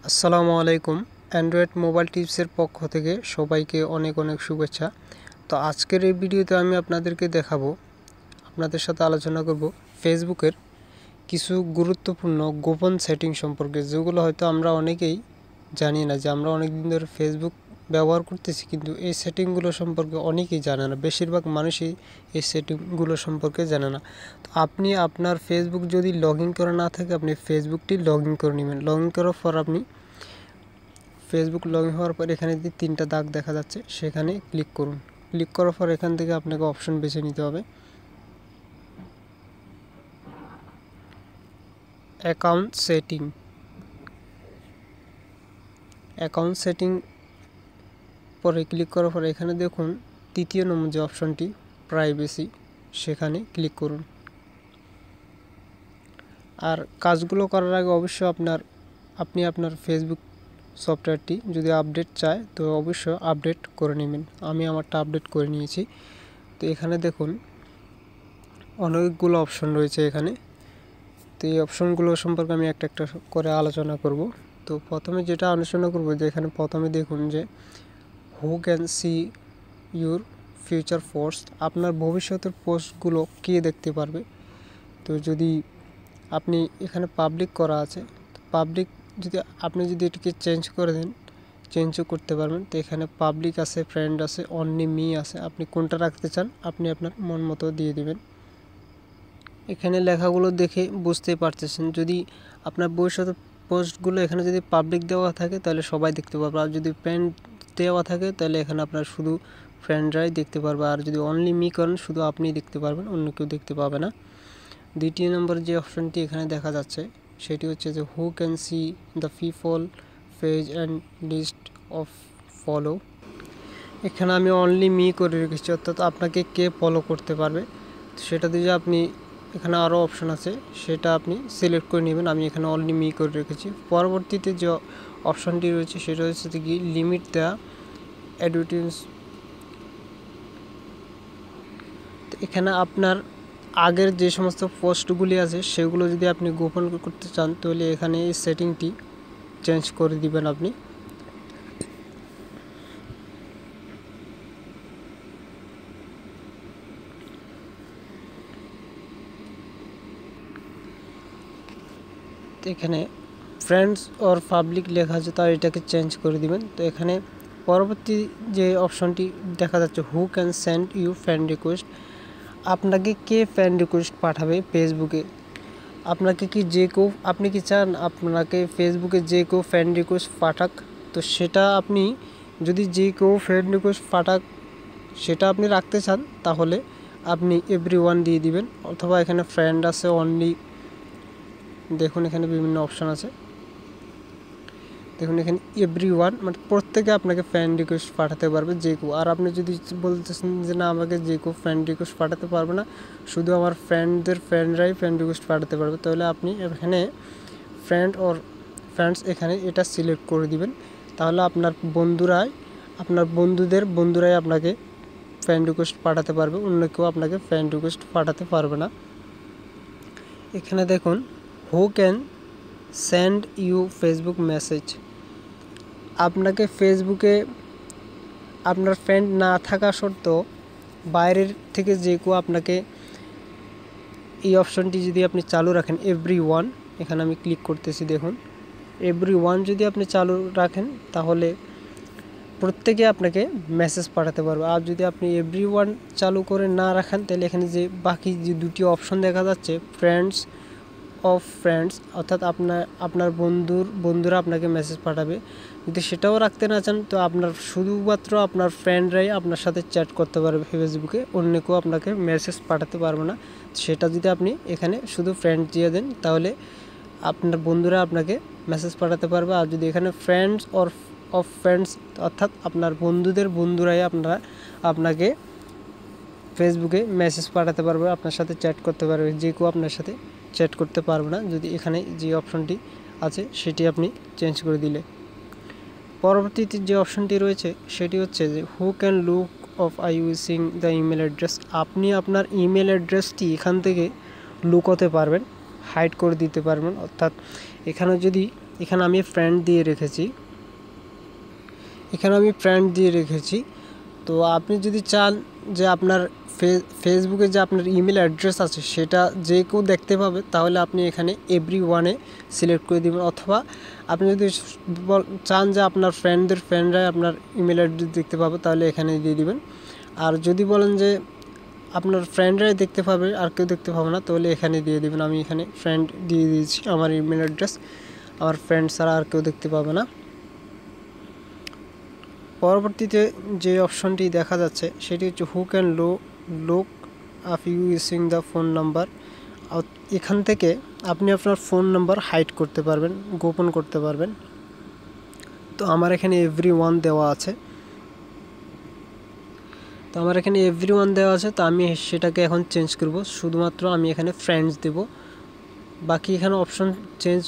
আসসালামু আলাইকুম। Android mobile টিপসের পক্ষ থেকে সবাইকে অনেক অনেক শুভেচ্ছা। তো আজকের এই ভিডিওতে আমি আপনাদেরকে দেখাবো, আপনাদের সাথে আলোচনা করব ফেসবুকের কিছু গুরুত্বপূর্ণ গোপন সেটিং সম্পর্কে, যেগুলো হয়তো আমরা অনেকেই জানি না। যে আমরা অনেক দিন ধরে ফেসবুক ব্যবহার করতেছি, কিন্তু এই সেটিংগুলো সম্পর্কে অনেকেই জানে না। বেশিরভাগ মানুষই এই সেটিংগুলো সম্পর্কে জানে না। তো আপনি আপনার ফেসবুক যদি লগ ইন করা না থাকে, আপনি ফেসবুকটি লগ ইন করে নেবেন। লগ ইন করার পর আপনি ফেসবুক লগ ইন হওয়ার পর এখানে যে তিনটা দাগ দেখা যাচ্ছে সেখানে ক্লিক করুন। ক্লিক করার পর এখান থেকে আপনাকে অপশন বেছে নিতে হবে অ্যাকাউন্ট সেটিং। অ্যাকাউন্ট সেটিং পরে ক্লিক করার পর এখানে দেখুন তৃতীয় নম্বর যে অপশনটি প্রাইভেসি, সেখানে ক্লিক করুন। আর কাজগুলো করার আগে অবশ্যই আপনি আপনার ফেসবুক সফটওয়্যারটি যদি আপডেট চায় তো অবশ্যই আপডেট করে নেবেন। আমি আমারটা আপডেট করে নিয়েছি। তো এখানে দেখুন অনেকগুলো অপশন রয়েছে এখানে। তো এই অপশনগুলো সম্পর্কে আমি একটা একটা করে আলোচনা করব। তো প্রথমে যেটা আলোচনা করব, যে এখানে প্রথমে দেখুন যে who can see your future post, আপনার ভবিষ্যতের পোস্টগুলো কে দেখতে পারবে। তো যদি আপনি এখানে পাবলিক করা আছে, পাবলিক আপনি যদি এটিকে চেঞ্জ করে দেন, চেঞ্জও করতে পারবেন। তো এখানে পাবলিক আছে, ফ্রেন্ড আছে, অনলি মি আছে। আপনি কোনটা রাখতে চান আপনি আপনার মন মতো দিয়ে দিবেন। এখানে লেখাগুলো দেখে বুঝতেই পারতেছেন, যদি আপনার ভবিষ্যতের পোস্টগুলো এখানে যদি পাবলিক দেওয়া থাকে তাহলে সবাই দেখতে পারবে, আর যদি ফ্রেন্ড দেওয়া থাকে তাহলে এখানে আপনার শুধু ফ্রেন্ডরাই দেখতে পারবে। আর যদি অনলি মি করেন শুধু আপনিই দেখতে পারবেন, অন্য কেউ দেখতে পাবে না। দ্বিতীয় নম্বর যে অপশনটি এখানে দেখা যাচ্ছে সেটি হচ্ছে যে who can see the people page and list of follow. এখানে আমি অনলি মি করে রেখেছি, অর্থাৎ আপনাকে কে ফলো করতে পারবে সেটা দিয়ে আপনি এখানে আরও অপশন আছে সেটা আপনি সিলেক্ট করে নেবেন। আমি এখানে অনলি মি করে রেখেছি। পরবর্তীতে যে অপশনটি রয়েছে সেটা হচ্ছে কি লিমিট দ্য অ্যাডভার্টাইজ। এখানে আপনার আগের যে সমস্ত পোস্টগুলি আছে সেগুলো যদি আপনি গোপন করতে চান তাহলে এখানে এই সেটিংটি চেঞ্জ করে দিবেন আপনি। এখানে ফ্রেন্ডস অর পাবলিক লেখা আছে, তার এটাকে চেঞ্জ করে দিবেন। তো এখানে পরবর্তী যে অপশনটি দেখা যাচ্ছে who can send you friend request, আপনাকে কে ফ্রেন্ড রিকোয়েস্ট পাঠাবে ফেসবুকে। আপনাকে কি যে কেউ, আপনি কি চান আপনাকে ফেসবুকে যে কেউ ফ্রেন্ড রিকোয়েস্ট পাঠাক? তো সেটা আপনি যদি যে কেউ ফ্রেন্ড রিকোয়েস্ট পাঠাক সেটা আপনি রাখতে চান তাহলে আপনি এভরিওয়ান দিয়ে দিবেন, অথবা এখানে ফ্রেন্ড আছে, অনলি, দেখুন এখানে বিভিন্ন অপশান আছে। দেখুন এখানে এভরিওয়ান মানে প্রত্যেকে আপনাকে ফ্রেন্ড রিকোয়েস্ট পাঠাতে পারবে যে কেউ। আর আপনি যদি বলতেছেন যে না আমাকে যে কেউ ফ্রেন্ড রিকোয়েস্ট পাঠাতে পারবে না, শুধু আমার ফ্রেন্ডরাই ফ্রেন্ড রিকোয়েস্ট পাঠাতে পারবে, তাহলে আপনি এখানে ফ্রেন্ড অর ফ্রেন্ডস এখানে এটা সিলেক্ট করে দিবেন। তাহলে আপনার বন্ধুরাই আপনাকে ফ্রেন্ড রিকোয়েস্ট পাঠাতে পারবে, অন্য কেউ আপনাকে ফ্রেন্ড রিকোয়েস্ট পাঠাতে পারবে না। এখানে দেখুন who can send you Facebook message, আপনাকে ফেসবুকে আপনার ফ্রেন্ড না থাকা সত্ত্বেও বাইরের থেকে যে কেউ আপনাকে, এই অপশনটি যদি আপনি চালু রাখেন এভরিওয়ান, এখানে আমি ক্লিক করতেছি, দেখুন এভরিওয়ান যদি আপনি চালু রাখেন তাহলে প্রত্যেকে আপনাকে মেসেজ পাঠাতে পারবে। আর যদি আপনি এভরিওয়ান চালু করে না রাখেন তাহলে এখানে যে বাকি যে দুটি অপশন দেখা যাচ্ছে ফ্রেন্ডস অফ ফ্রেন্ডস, অর্থাৎ আপনার বন্ধুরা আপনাকে মেসেজ পাঠাবে, যদি সেটাও রাখতে না চান তো আপনার শুধুমাত্র আপনার ফ্রেন্ডরাই আপনার সাথে চ্যাট করতে পারবে ফেসবুকে, অন্য কেউ আপনাকে মেসেজ পাঠাতে পারবে না। সেটা যদি আপনি এখানে শুধু ফ্রেন্ড দিয়ে দেন তাহলে আপনার বন্ধুরা আপনাকে মেসেজ পাঠাতে পারবে। আর যদি এখানে ফ্রেন্ডস অফ ফ্রেন্ডস, অর্থাৎ আপনার বন্ধুরাই আপনাকে ফেসবুকে মেসেজ পাঠাতে পারবে, আপনার সাথে চ্যাট করতে পারবে, যে কেউ আপনার সাথে চ্যাট করতে পারবে না যদি এখানে যে অপশনটি আছে সেটি আপনি চেঞ্জ করে দিলে। পরবর্তীতে যে অপশনটি রয়েছে সেটি হচ্ছে যে who can look of I using the email address, আপনি আপনার ইমেল অ্যাড্রেসটি এখান থেকে লুকোতে পারবেন, হাইড করে দিতে পারবেন। অর্থাৎ এখানে যদি এখানে আমি ফ্রেন্ড দিয়ে রেখেছি। তো আপনি যদি চান যে আপনার ফেসবুকে যে আপনার ইমেল অ্যাড্রেস আছে সেটা যে কেউ দেখতে পাবে, তাহলে আপনি এখানে এভরিওয়ানে সিলেক্ট করে দিবেন। অথবা আপনি যদি চান যে আপনার ফ্রেন্ডরাই আপনার ইমেল অ্যাড্রেস দেখতে পাবে, তাহলে এখানে দিয়ে দিবেন। আর যদি বলেন যে আপনার ফ্রেন্ডরাই দেখতে পাবে আর কেউ দেখতে পাবে না, তাহলে এখানে দিয়ে দিবেন। আমি এখানে ফ্রেন্ড দিয়ে দিয়েছি আমার ইমেল অ্যাড্রেস, আমার ফ্রেন্ড ছাড়া আর কেউ দেখতে পাবে না। পরবর্তীতে যে অপশনটি দেখা যাচ্ছে সেটি হচ্ছে who can look up you using the phone number. এখান থেকে আপনি আপনার ফোন নাম্বার হাইড করতে পারবেন, গোপন করতে পারবেন। তো আমার এখানে এভরিওয়ান দেওয়া আছে, তো আমি সেটাকে এখন চেঞ্জ করব। শুধুমাত্র আমি এখানে ফ্রেন্ডস দেব। বাকি এখানে অপশন চেঞ্জ,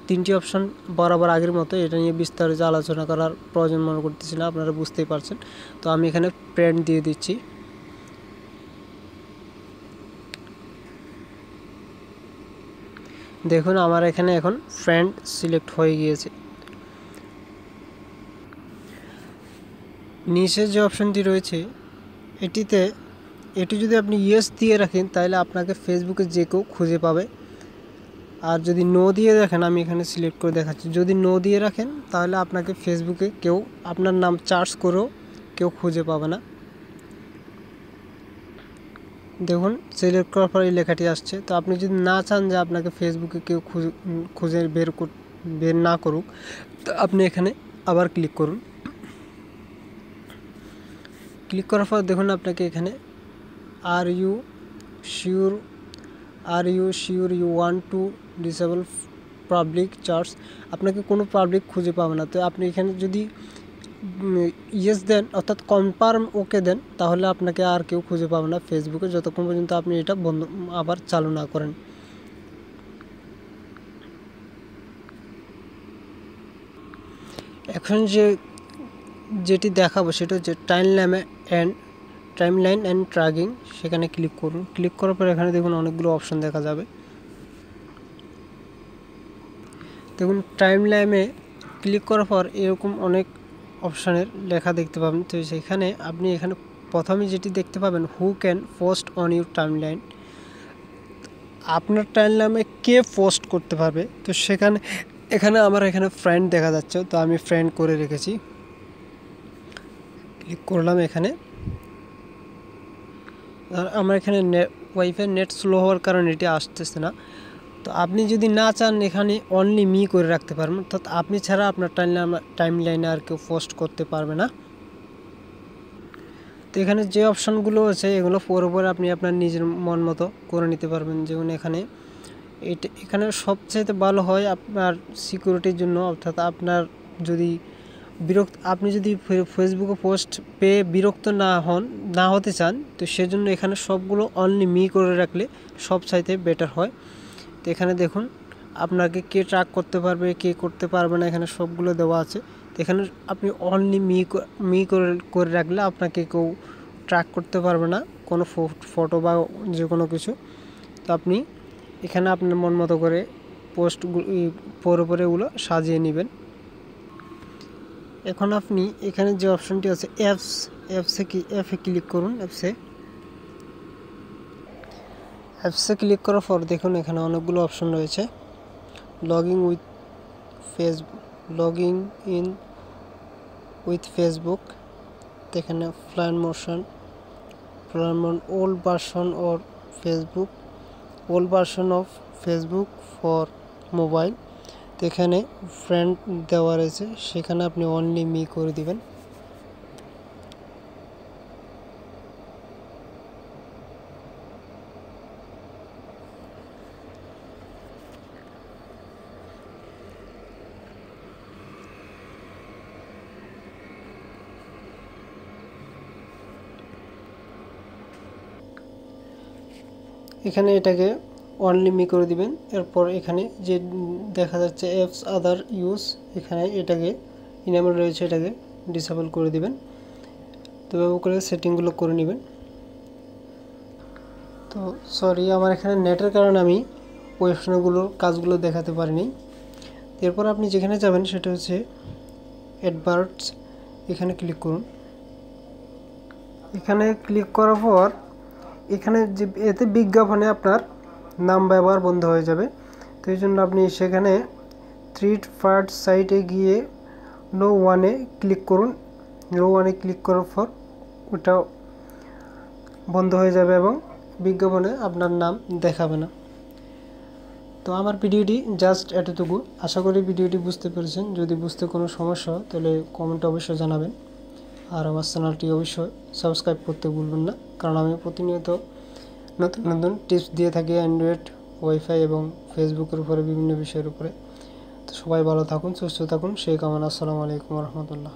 3টি অপশন বরাবর আগের মতো। এটা নিয়ে বিস্তারিত আলোচনা করার প্রয়োজন মনে করতেছি না, আপনারা বুঝতেই পারছেন। তো আমি এখানে ফ্রেন্ড দিয়ে দিচ্ছি। দেখুন আমার এখানে এখন ফ্রেন্ড সিলেক্ট হয়ে গিয়েছে। নিচে যে অপশনটি রয়েছে এটি যদি আপনি ইয়েস দিয়ে রাখেন, তাহলে আপনাকে ফেসবুকে যে কেউ খুঁজে পাবে। আর যদি নো দিয়ে রাখেন, আমি এখানে সিলেক্ট করে দেখাচ্ছি, যদি নো দিয়ে রাখেন তাহলে আপনাকে ফেসবুকে কেউ আপনার নাম সার্চ করেও কেউ খুঁজে পাবে না। দেখুন সিলেক্ট করার পর এই লেখাটি আসছে। তো আপনি যদি না চান যে আপনাকে ফেসবুকে কেউ খুঁজে বের না করুক, তো আপনি এখানে আবার ক্লিক করুন। ক্লিক করার পর দেখুন আপনাকে এখানে are you sure you want to disable public charge, আপনাকে কোনো পাবলিক খুঁজে পাবে না। তো আপনি এখানে যদি ইয়েস দেন, অর্থাৎ কনফার্ম ওকে দেন, তাহলে আপনাকে আর কেউ খুঁজে পাবে না ফেসবুকে, যতক্ষণ পর্যন্ত আপনি এটা আবার চালু না করেন। এখন যেটি দেখাবো সেটা হচ্ছে টাইমলাইন অ্যান্ড ট্র্যাকিং। সেখানে ক্লিক করুন। ক্লিক করার পর এখানে দেখুন অনেকগুলো অপশন দেখা যাবে। দেখুন টাইমলাইনে ক্লিক করার পর এরকম অনেক অপশানের লেখা দেখতে পাবেন। তো সেখানে আপনি এখানে প্রথমে যেটি দেখতে পাবেন, who can post on your timeline, আপনার টাইমলাইনে কে পোস্ট করতে পারবে। তো এখানে আমার এখানে ফ্রেন্ড দেখা যাচ্ছে, তো আমি ফ্রেন্ড করে রেখেছি। ক্লিক করলাম এখানে। আর আমার এখানে ওয়াইফাই নেট স্লো হওয়ার কারণে এটি আসতেছে না। তো আপনি যদি না চান এখানে অনলি মি করে রাখতে পারবেন, অর্থাৎ আপনি ছাড়া আপনার টাইমলাইনে আর কেউ পোস্ট করতে পারবে না। তো এখানে যে অপশানগুলো আছে এগুলো পরে আপনি আপনার নিজের মন মতো করে নিতে পারবেন। যেমন এখানে সবচেয়ে ভালো হয় আপনার সিকিউরিটির জন্য, অর্থাৎ আপনার যদি আপনি যদি ফেসবুকে পোস্ট পেয়ে বিরক্ত না হতে চান, তো সেজন্য এখানে সবগুলো অনলি মি করে রাখলে সবচাইতে বেটার হয়। তো এখানে দেখুন আপনাকে কে ট্র্যাক করতে পারবে, কে করতে পারবে না, এখানে সবগুলো দেওয়া আছে। তো এখানে আপনি অনলি মি করে রাখলে আপনাকে কেউ ট্র্যাক করতে পারবে না, কোনো ফটো বা যে কোনো কিছু। তো আপনি এখানে আপনার মন মতো করে পরে এগুলো সাজিয়ে নেবেন। এখন আপনি এখানে যে অপশনটি আছে অ্যাপসে ক্লিক করুন। অ্যাপসে ক্লিক করার পর দেখুন এখানে অনেকগুলো অপশন রয়েছে। লগইন উইথ ফেসবুক, এখানে plan motion old version of Facebook for mobile. তো এখানে ফ্রেন্ড দেওয়া রয়েছে, সেখানে আপনি অনলি মি করে দিবেন। এখানে এটাকে অনলি মি করে দিবেন। এরপর এখানে যে দেখা যাচ্ছে অ্যাপস আদার ইউজ, এখানে এটাকে ইনেবল রয়েছে, এটাকে ডিসেবল করে দিবেন। তো এভাবে করে সেটিংগুলো করে নেবেন। তো সরি, আমার এখানে নেটের কারণে আমি ওয়েবসাইটগুলোর কাজগুলো দেখাতে পারিনি। এরপর আপনি যেখানে যাবেন সেটা হচ্ছে অ্যাডভার্টস, এখানে ক্লিক করুন। এখানে ক্লিক করার পর এখানে যে এতে বিজ্ঞাপনে আপনার নাম ব্যবহার বন্ধ হয়ে যাবে। তো এই জন্য আপনি সেখানে থ্রিড ফার্স্ট সাইটে গিয়ে নো ওয়ানে ক্লিক করুন। নো ওয়ানে ক্লিক করার পর ওটা বন্ধ হয়ে যাবে এবং বিজ্ঞাপনে আপনার নাম দেখাবে না। তো আমার ভিডিওটি জাস্ট এতটুকু। আশা করি ভিডিওটি বুঝতে পেরেছেন। যদি বুঝতে কোনো সমস্যা হয় তাহলে কমেন্টে অবশ্যই জানাবেন। আর আমার চ্যানেলটি অবশ্যই সাবস্ক্রাইব করতে ভুলবেন না, কারণ আমি প্রতিনিয়ত নতুন নতুন টিপস দিয়ে থাকি অ্যান্ড্রয়েড, ওয়াইফাই এবং ফেসবুকের উপরে বিভিন্ন বিষয়ের উপরে। তো সবাই ভালো থাকুন, সুস্থ থাকুন, সেই কামনা। আসসালামু আলাইকুম রহমতুল্লাহ।